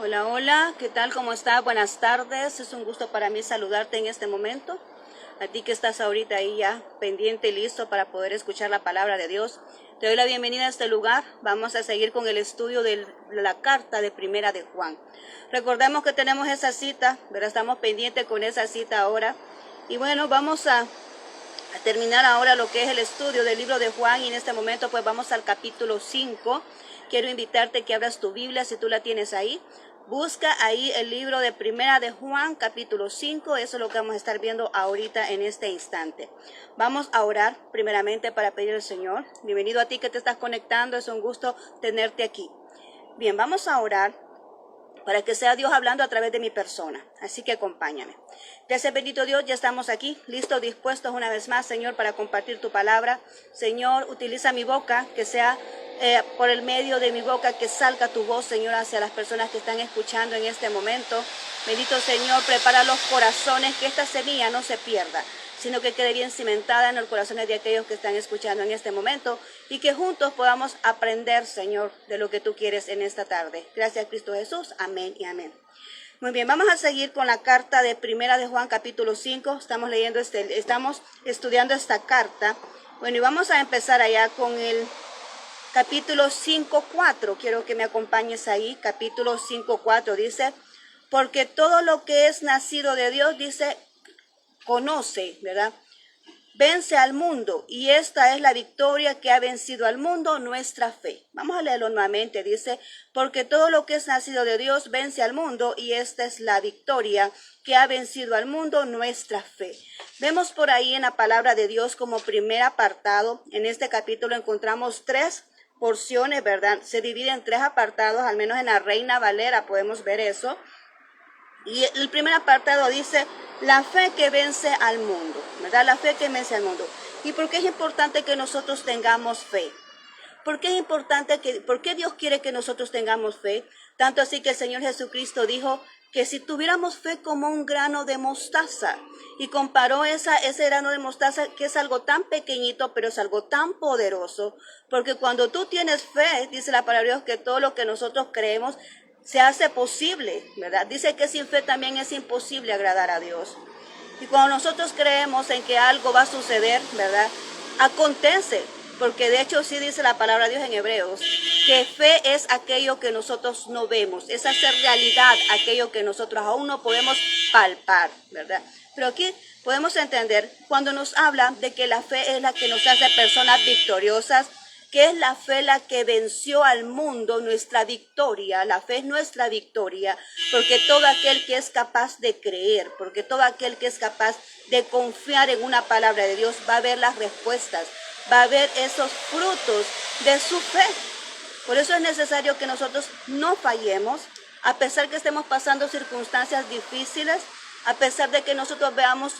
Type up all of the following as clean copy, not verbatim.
Hola, hola, ¿qué tal? ¿Cómo estás? Buenas tardes. Es un gusto para mí saludarte en este momento. A ti que estás ahorita ahí ya pendiente y listo para poder escuchar la palabra de Dios. Te doy la bienvenida a este lugar. Vamos a seguir con el estudio de la carta de Primera de Juan. Recordemos que tenemos esa cita, ¿verdad? Estamos pendientes con esa cita ahora. Y bueno, vamos a terminar ahora lo que es el estudio del libro de Juan y en este momento pues vamos al capítulo 5. Quiero invitarte que abras tu Biblia si tú la tienes ahí. Busca ahí el libro de Primera de Juan, capítulo 5. Eso es lo que vamos a estar viendo ahorita en este instante. Vamos a orar primeramente para pedir al Señor. Bienvenido a ti que te estás conectando. Es un gusto tenerte aquí. Bien, vamos a orar para que sea Dios hablando a través de mi persona. Así que acompáñame. Gracias, bendito Dios, ya estamos aquí, listos, dispuestos una vez más, Señor, para compartir tu palabra. Señor, utiliza mi boca, que sea por el medio de mi boca que salga tu voz, Señor, hacia las personas que están escuchando en este momento. Bendito Señor, prepara los corazones, que esta semilla no se pierda, sino que quede bien cimentada en los corazones de aquellos que están escuchando en este momento y que juntos podamos aprender, Señor, de lo que tú quieres en esta tarde. Gracias, Cristo Jesús. Amén y amén. Muy bien, vamos a seguir con la carta de Primera de Juan, capítulo 5. Estamos estudiando esta carta. Bueno, y vamos a empezar allá con el capítulo 5:4. Quiero que me acompañes ahí. Capítulo 5:4 dice, porque todo lo que es nacido de Dios, dice, conoce, ¿verdad? Vence al mundo, y esta es la victoria que ha vencido al mundo, nuestra fe. Vamos a leerlo nuevamente. Dice, porque todo lo que es nacido de Dios vence al mundo, y esta es la victoria que ha vencido al mundo, nuestra fe. Vemos por ahí en la palabra de Dios como primer apartado. En este capítulo encontramos tres porciones, ¿verdad? Se divide en tres apartados, al menos en la Reina Valera podemos ver eso. Y el primer apartado dice, la fe que vence al mundo, ¿verdad? La fe que vence al mundo. ¿Y por qué es importante que nosotros tengamos fe? ¿Por qué es importante por qué Dios quiere que nosotros tengamos fe? Tanto así que el Señor Jesucristo dijo que si tuviéramos fe como un grano de mostaza, y comparó ese grano de mostaza, que es algo tan pequeñito, pero es algo tan poderoso, porque cuando tú tienes fe, dice la palabra de Dios, que todo lo que nosotros creemos se hace posible, ¿verdad? Dice que sin fe también es imposible agradar a Dios. Y cuando nosotros creemos en que algo va a suceder, ¿verdad? Acontece, porque de hecho sí dice la palabra de Dios en Hebreos, que fe es aquello que nosotros no vemos, es hacer realidad aquello que nosotros aún no podemos palpar, ¿verdad? Pero aquí podemos entender cuando nos habla de que la fe es la que nos hace personas victoriosas, que es la fe la que venció al mundo, nuestra victoria. La fe es nuestra victoria, porque todo aquel que es capaz de creer, porque todo aquel que es capaz de confiar en una palabra de Dios va a ver las respuestas, va a ver esos frutos de su fe. Por eso es necesario que nosotros no fallemos, a pesar que estemos pasando circunstancias difíciles, a pesar de que nosotros veamos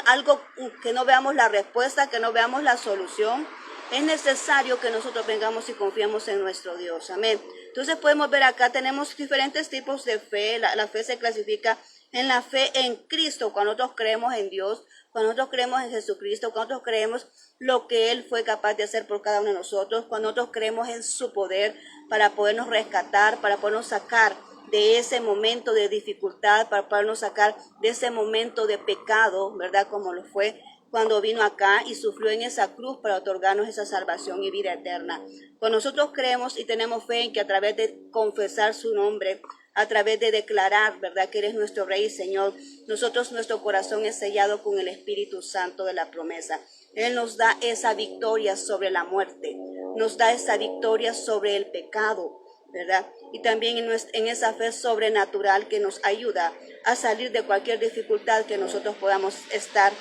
algo, que no veamos la respuesta, que no veamos la solución. Es necesario que nosotros vengamos y confiemos en nuestro Dios. Amén. Entonces podemos ver acá, tenemos diferentes tipos de fe. La fe se clasifica en la fe en Cristo, cuando nosotros creemos en Dios, cuando nosotros creemos en Jesucristo, cuando nosotros creemos lo que Él fue capaz de hacer por cada uno de nosotros, cuando nosotros creemos en su poder para podernos rescatar, para podernos sacar de ese momento de dificultad, para podernos sacar de ese momento de pecado, ¿verdad? Como lo fue cuando vino acá y sufrió en esa cruz para otorgarnos esa salvación y vida eterna. Cuando nosotros creemos y tenemos fe en que a través de confesar su nombre, a través de declarar, ¿verdad?, que eres nuestro Rey y Señor, nuestro corazón es sellado con el Espíritu Santo de la promesa. Él nos da esa victoria sobre la muerte, nos da esa victoria sobre el pecado, ¿verdad? Y también en esa fe sobrenatural que nos ayuda a salir de cualquier dificultad que nosotros podamos estar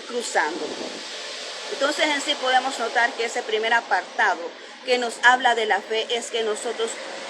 cruzando. Entonces en sí podemos notar que ese primer apartado que nos habla de la fe es que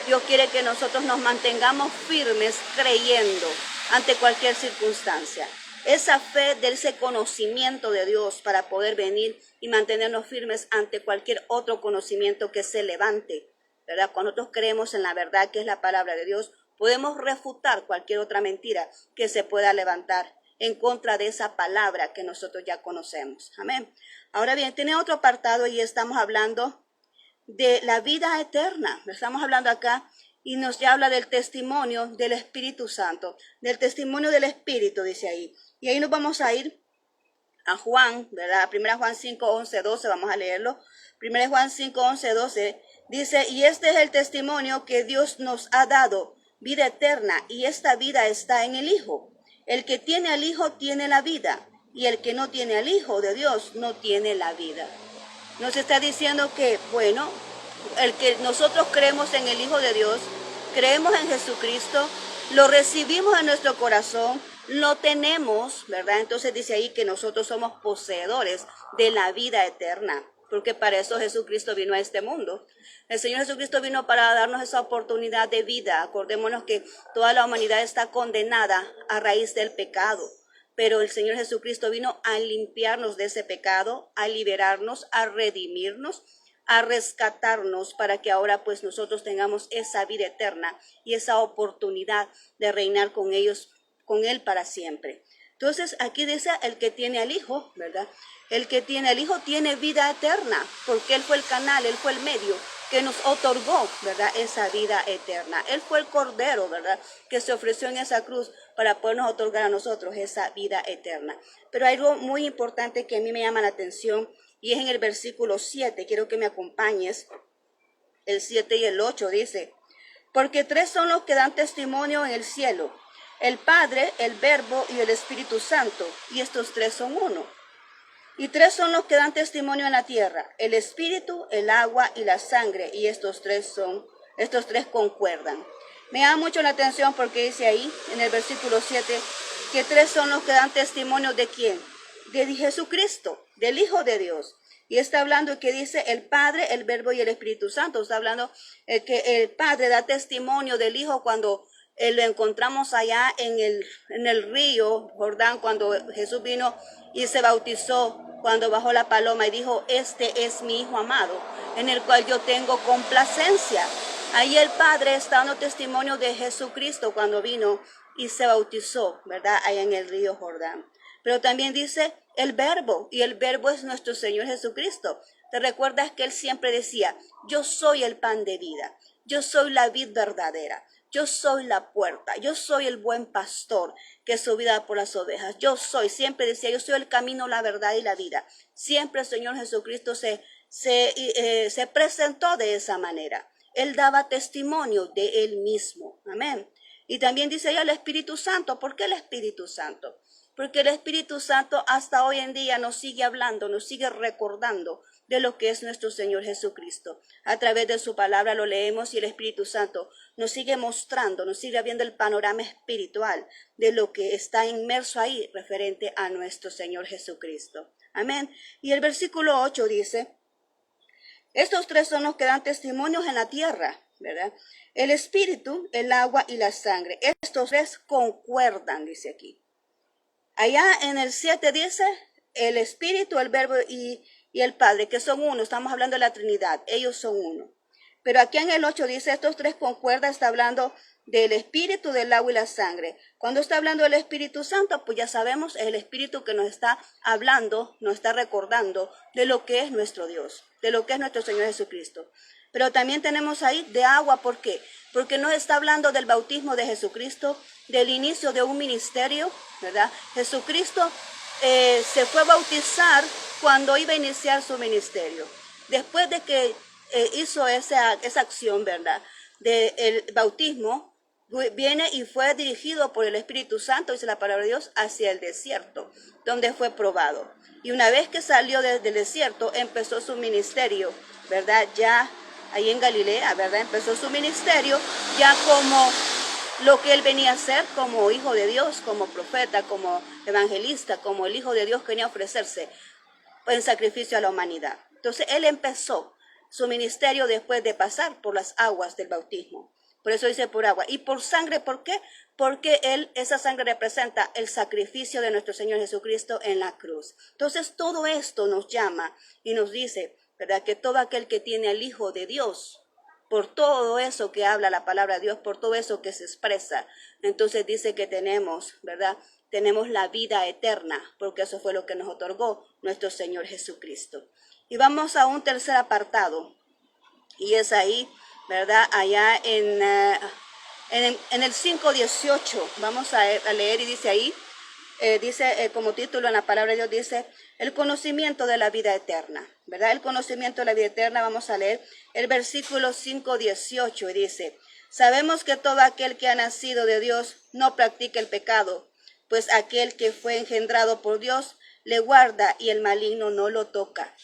Dios quiere que nosotros nos mantengamos firmes creyendo ante cualquier circunstancia. Esa fe de ese conocimiento de Dios para poder venir y mantenernos firmes ante cualquier otro conocimiento que se levante, ¿verdad? Cuando nosotros creemos en la verdad que es la palabra de Dios, podemos refutar cualquier otra mentira que se pueda levantar en contra de esa palabra que nosotros ya conocemos. Amén. Ahora bien, tiene otro apartado y estamos hablando de la vida eterna. Estamos hablando acá y nos habla del testimonio del Espíritu Santo, del testimonio del Espíritu, dice ahí. Y ahí nos vamos a ir a Juan, ¿verdad? 1 Juan 5, 11, 12, vamos a leerlo. 1 Juan 5, 11, 12, dice, y este es el testimonio que Dios nos ha dado, vida eterna, y esta vida está en el Hijo. El que tiene al Hijo tiene la vida, y el que no tiene al Hijo de Dios no tiene la vida. Nos está diciendo que, bueno, el que nosotros creemos en el Hijo de Dios, creemos en Jesucristo, lo recibimos en nuestro corazón, lo tenemos, ¿verdad? Entonces dice ahí que nosotros somos poseedores de la vida eterna, porque para eso Jesucristo vino a este mundo. El Señor Jesucristo vino para darnos esa oportunidad de vida. Acordémonos que toda la humanidad está condenada a raíz del pecado. Pero el Señor Jesucristo vino a limpiarnos de ese pecado, a liberarnos, a redimirnos, a rescatarnos para que ahora pues nosotros tengamos esa vida eterna y esa oportunidad de reinar con Él para siempre. Entonces aquí dice el que tiene al Hijo, ¿verdad? El que tiene al Hijo tiene vida eterna, porque Él fue el canal, Él fue el medio que nos otorgó, ¿verdad? Esa vida eterna. Él fue el Cordero, ¿verdad? Que se ofreció en esa cruz para podernos otorgar a nosotros esa vida eterna. Pero hay algo muy importante que a mí me llama la atención y es en el versículo 7. Quiero que me acompañes. El 7 y el 8 dice, porque tres son los que dan testimonio en el cielo, el Padre, el Verbo y el Espíritu Santo, y estos tres son uno. Y tres son los que dan testimonio en la tierra, el Espíritu, el agua y la sangre, y estos tres concuerdan. Me llama mucho la atención porque dice ahí, en el versículo 7, que tres son los que dan testimonio ¿de quién? De Jesucristo, del Hijo de Dios. Y está hablando que dice el Padre, el Verbo y el Espíritu Santo. Está hablando que el Padre da testimonio del Hijo cuando lo encontramos allá en el río Jordán, cuando Jesús vino y se bautizó, cuando bajó la paloma y dijo, este es mi Hijo amado, en el cual yo tengo complacencia. Ahí el Padre está dando testimonio de Jesucristo cuando vino y se bautizó, ¿verdad? Allá en el río Jordán. Pero también dice el Verbo, y el Verbo es nuestro Señor Jesucristo. ¿Te recuerdas que Él siempre decía, yo soy el pan de vida, yo soy la vid verdadera, yo soy la puerta, yo soy el buen pastor que es su vida por las ovejas? Siempre decía, yo soy el camino, la verdad y la vida. Siempre el Señor Jesucristo se presentó de esa manera. Él daba testimonio de Él mismo. Amén. Y también dice ella el Espíritu Santo. ¿Por qué el Espíritu Santo? Porque el Espíritu Santo hasta hoy en día nos sigue hablando, nos sigue recordando de lo que es nuestro Señor Jesucristo. A través de su palabra lo leemos y el Espíritu Santo nos sigue mostrando, nos sigue viendo el panorama espiritual de lo que está inmerso ahí referente a nuestro Señor Jesucristo. Amén. Y el versículo 8 dice, estos tres son los que dan testimonios en la tierra, ¿verdad? El Espíritu, el agua y la sangre. Estos tres concuerdan, dice aquí. Allá en el 7 dice el Espíritu, el Verbo y el Padre, que son uno. Estamos hablando de la Trinidad. Ellos son uno. Pero aquí en el 8 dice, estos tres concuerdan, está hablando del Espíritu, del agua y la sangre. Cuando está hablando del Espíritu Santo, pues ya sabemos, es el Espíritu que nos está hablando, nos está recordando de lo que es nuestro Dios, de lo que es nuestro Señor Jesucristo. Pero también tenemos ahí de agua, ¿por qué? Porque nos está hablando del bautismo de Jesucristo, del inicio de un ministerio, ¿verdad? Jesucristo se fue a bautizar cuando iba a iniciar su ministerio. Después de que hizo esa acción, ¿verdad? Del bautismo, viene y fue dirigido por el Espíritu Santo, dice la palabra de Dios, hacia el desierto, donde fue probado. Y una vez que salió del desierto, empezó su ministerio, ¿verdad? Ya ahí en Galilea, ¿verdad? Empezó su ministerio ya como lo que él venía a hacer como hijo de Dios, como profeta, como evangelista, como el Hijo de Dios que venía a ofrecerse en sacrificio a la humanidad. Entonces él empezó su ministerio después de pasar por las aguas del bautismo. Por eso dice por agua. Y por sangre, ¿por qué? Porque esa sangre representa el sacrificio de nuestro Señor Jesucristo en la cruz. Entonces todo esto nos llama y nos dice, ¿verdad? Que todo aquel que tiene al Hijo de Dios, por todo eso que habla la palabra de Dios, por todo eso que se expresa, entonces dice que tenemos, ¿verdad? Tenemos la vida eterna, porque eso fue lo que nos otorgó nuestro Señor Jesucristo. Y vamos a un tercer apartado, y es ahí ¿verdad? Allá en el 5:18, vamos a leer y dice ahí, dice como título en la palabra de Dios, dice, el conocimiento de la vida eterna, ¿verdad? El conocimiento de la vida eterna, vamos a leer el versículo 5:18 y dice, sabemos que todo aquel que ha nacido de Dios no practica el pecado, pues aquel que fue engendrado por Dios le guarda y el maligno no lo toca.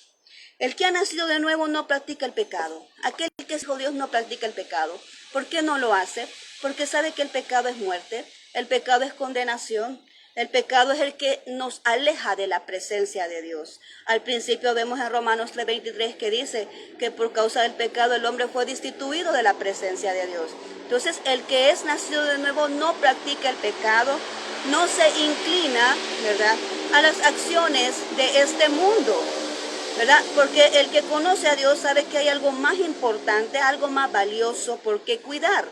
El que ha nacido de nuevo no practica el pecado. Aquel que es hijo de Dios no practica el pecado. ¿Por qué no lo hace? Porque sabe que el pecado es muerte, el pecado es condenación, el pecado es el que nos aleja de la presencia de Dios. Al principio vemos en Romanos 3:23 que dice que por causa del pecado el hombre fue destituido de la presencia de Dios. Entonces el que es nacido de nuevo no practica el pecado, no se inclina, ¿verdad?, a las acciones de este mundo, ¿verdad? Porque el que conoce a Dios sabe que hay algo más importante, algo más valioso por qué cuidar.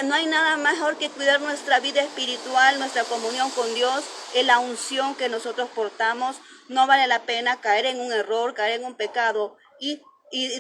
No hay nada mejor que cuidar nuestra vida espiritual, nuestra comunión con Dios, en la unción que nosotros portamos. No vale la pena caer en un error, caer en un pecado y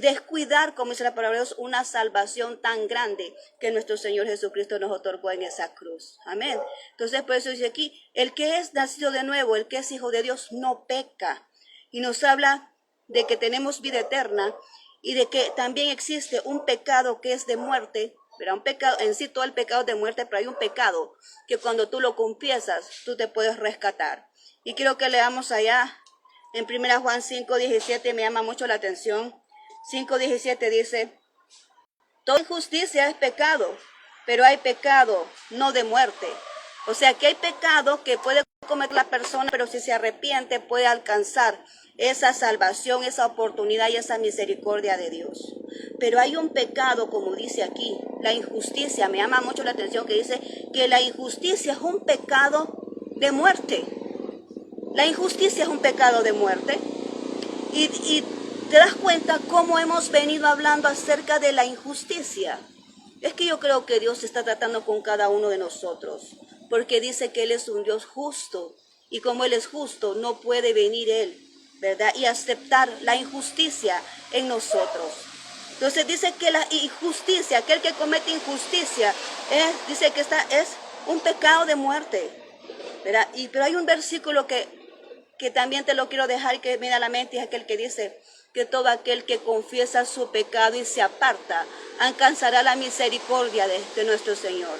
descuidar, como dice la palabra de Dios, una salvación tan grande que nuestro Señor Jesucristo nos otorgó en esa cruz. Amén. Entonces, por eso dice aquí, el que es nacido de nuevo, el que es hijo de Dios, no peca. Y nos habla de que tenemos vida eterna y de que también existe un pecado que es de muerte, pero un pecado, en sí todo el pecado es de muerte, pero hay un pecado que cuando tú lo confiesas, tú te puedes rescatar. Y quiero que leamos allá en 1 Juan 5:17, me llama mucho la atención. 5:17 dice, toda injusticia es pecado, pero hay pecado no de muerte. O sea que hay pecado que puede cometer la persona, pero si se arrepiente puede alcanzar esa salvación, esa oportunidad y esa misericordia de Dios. Pero hay un pecado, como dice aquí, la injusticia. Me llama mucho la atención que dice que la injusticia es un pecado de muerte. La injusticia es un pecado de muerte. Y te das cuenta cómo hemos venido hablando acerca de la injusticia. Es que yo creo que Dios está tratando con cada uno de nosotros, porque dice que Él es un Dios justo, y como Él es justo, no puede venir Él, ¿verdad?, y aceptar la injusticia en nosotros. Entonces dice que la injusticia, aquel que comete injusticia, dice que es un pecado de muerte, ¿verdad? Pero hay un versículo que también te lo quiero dejar y que viene a la mente, es aquel que dice que todo aquel que confiesa su pecado y se aparta, alcanzará la misericordia de nuestro Señor.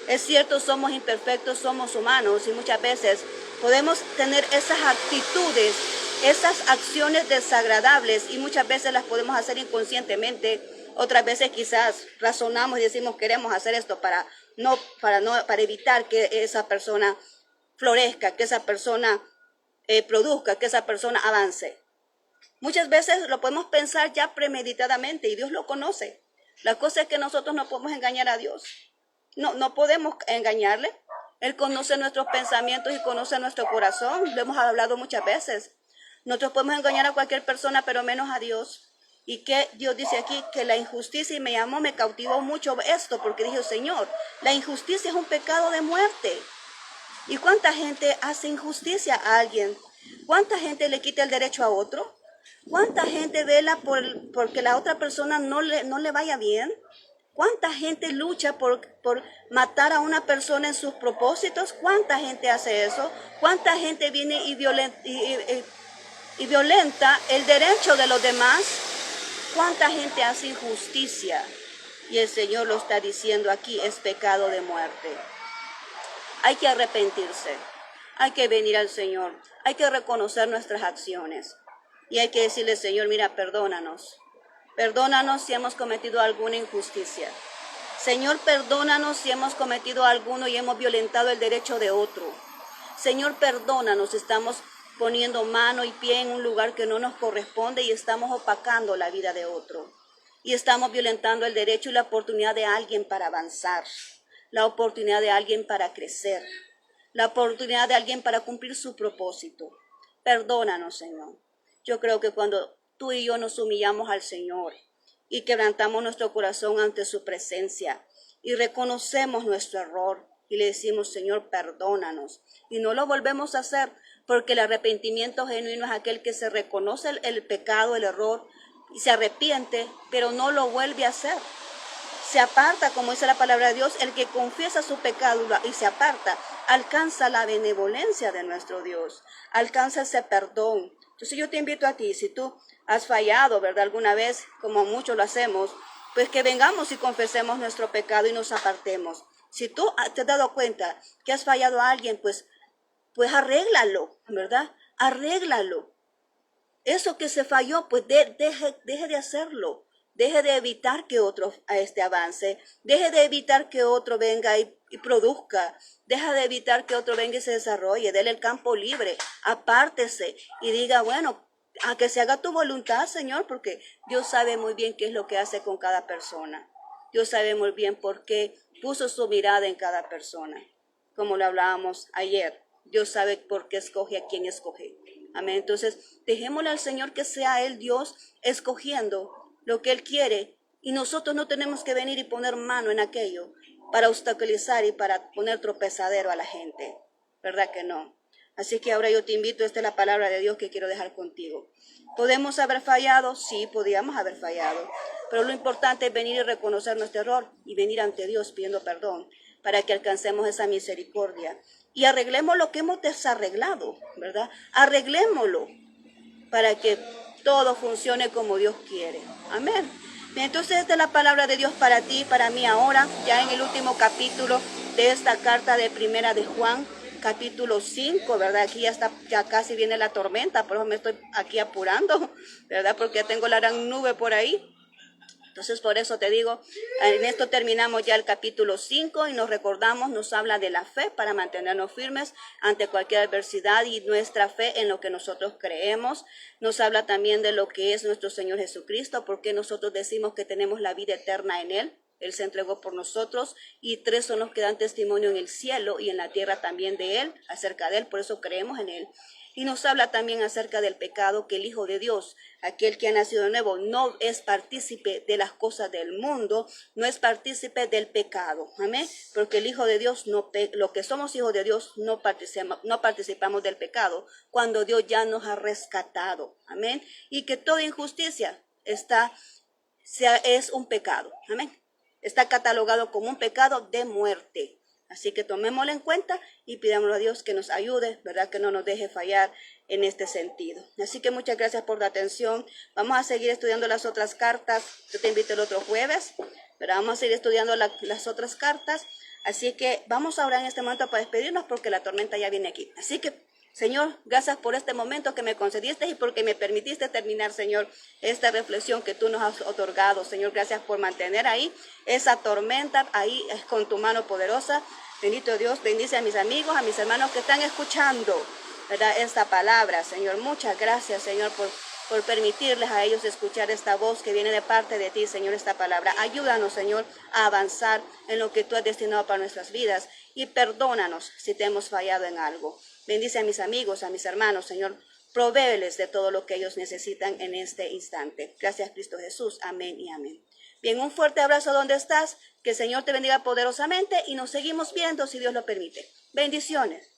Es cierto, somos imperfectos, somos humanos y muchas veces podemos tener esas actitudes, esas acciones desagradables y muchas veces las podemos hacer inconscientemente. Otras veces quizás razonamos y decimos queremos hacer esto para evitar que esa persona florezca, que esa persona produzca, que esa persona avance. Muchas veces lo podemos pensar ya premeditadamente y Dios lo conoce. La cosa es que nosotros no podemos engañar a Dios. No podemos engañarle. Él conoce nuestros pensamientos y conoce nuestro corazón. Lo hemos hablado muchas veces. Nosotros podemos engañar a cualquier persona, pero menos a Dios. Y que Dios dice aquí que la injusticia, y me cautivó mucho esto, porque dijo, Señor, la injusticia es un pecado de muerte. ¿Y cuánta gente hace injusticia a alguien? ¿Cuánta gente le quita el derecho a otro? ¿Cuánta gente vela porque la otra persona no le vaya bien? ¿Cuánta gente lucha por matar a una persona en sus propósitos? ¿Cuánta gente hace eso? ¿Cuánta gente viene y violenta el derecho de los demás? ¿Cuánta gente hace injusticia? Y el Señor lo está diciendo aquí, es pecado de muerte. Hay que arrepentirse, hay que venir al Señor, hay que reconocer nuestras acciones. Y hay que decirle, Señor, mira, perdónanos. Perdónanos si hemos cometido alguna injusticia. Señor, perdónanos si hemos cometido alguno y hemos violentado el derecho de otro. Señor, perdónanos si estamos poniendo mano y pie en un lugar que no nos corresponde y estamos opacando la vida de otro. Y estamos violentando el derecho y la oportunidad de alguien para avanzar. La oportunidad de alguien para crecer. La oportunidad de alguien para cumplir su propósito. Perdónanos, Señor. Yo creo que cuando tú y yo nos humillamos al Señor y quebrantamos nuestro corazón ante su presencia y reconocemos nuestro error y le decimos, Señor, perdónanos, y no lo volvemos a hacer, porque el arrepentimiento genuino es aquel que se reconoce el pecado, el error, y se arrepiente, pero no lo vuelve a hacer. Se aparta, como dice la palabra de Dios, el que confiesa su pecado y se aparta, alcanza la benevolencia de nuestro Dios, alcanza ese perdón. Entonces yo te invito a ti, si tú has fallado, ¿verdad? Alguna vez, como muchos lo hacemos, pues que vengamos y confesemos nuestro pecado y nos apartemos. Si tú te has dado cuenta que has fallado a alguien, pues arréglalo, ¿verdad? Arréglalo. Eso que se falló, pues deje de hacerlo. Deje de evitar que otro avance. Deje de evitar que otro venga y produzca. Deja de evitar que otro venga y se desarrolle. Dele el campo libre. Apártese y diga, bueno, a que se haga tu voluntad, Señor, porque Dios sabe muy bien qué es lo que hace con cada persona. Dios sabe muy bien por qué puso su mirada en cada persona. Como lo hablábamos ayer, Dios sabe por qué escoge a quien escoge. Amén. Entonces, dejémosle al Señor que sea Él Dios escogiendo lo que Él quiere. Y nosotros no tenemos que venir y poner mano en aquello para obstaculizar y para poner tropezadero a la gente. ¿Verdad que no? Así que ahora yo te invito, esta es la palabra de Dios que quiero dejar contigo. ¿Podemos haber fallado? Sí, podíamos haber fallado. Pero lo importante es venir y reconocer nuestro error y venir ante Dios pidiendo perdón para que alcancemos esa misericordia. Y arreglemos lo que hemos desarreglado, ¿verdad? Arreglémoslo para que todo funcione como Dios quiere. Amén. Entonces esta es la palabra de Dios para ti y para mí ahora, ya en el último capítulo de esta carta de Primera de Juan, capítulo 5, ¿verdad? Aquí ya casi viene la tormenta, por eso me estoy aquí apurando, ¿verdad? Porque ya tengo la gran nube por ahí. Entonces, por eso te digo, en esto terminamos ya el capítulo 5 y nos recordamos, nos habla de la fe para mantenernos firmes ante cualquier adversidad y nuestra fe en lo que nosotros creemos. Nos habla también de lo que es nuestro Señor Jesucristo, porque nosotros decimos que tenemos la vida eterna en Él. Él se entregó por nosotros y 3 son los que dan testimonio en el cielo y en la tierra también de Él, acerca de Él, por eso creemos en Él. Y nos habla también acerca del pecado, que el Hijo de Dios, aquel que ha nacido de nuevo, no es partícipe de las cosas del mundo, no es partícipe del pecado. Amén. Porque el Hijo de Dios, lo que somos hijos de Dios, no participamos del pecado, cuando Dios ya nos ha rescatado. Amén. Y que toda injusticia es un pecado. Amén. Está catalogado como un pecado de muerte. Así que tomémoslo en cuenta y pidámosle a Dios que nos ayude, ¿verdad? Que no nos deje fallar en este sentido. Así que muchas gracias por la atención. Vamos a seguir estudiando las otras cartas. Yo te invito el otro jueves, pero vamos a seguir estudiando las otras cartas. Así que vamos ahora en este momento para despedirnos porque la tormenta ya viene aquí. Así que, Señor, gracias por este momento que me concediste y porque me permitiste terminar, Señor, esta reflexión que tú nos has otorgado. Señor, gracias por mantener ahí esa tormenta, ahí con tu mano poderosa. Bendito Dios, bendice a mis amigos, a mis hermanos que están escuchando, ¿verdad? Esta palabra, Señor. Muchas gracias, Señor, por permitirles a ellos escuchar esta voz que viene de parte de ti, Señor, esta palabra. Ayúdanos, Señor, a avanzar en lo que tú has destinado para nuestras vidas y perdónanos si te hemos fallado en algo. Bendice a mis amigos, a mis hermanos, Señor. Provéeles de todo lo que ellos necesitan en este instante. Gracias, Cristo Jesús. Amén y amén. Bien, un fuerte abrazo donde estás. Que el Señor te bendiga poderosamente y nos seguimos viendo si Dios lo permite. Bendiciones.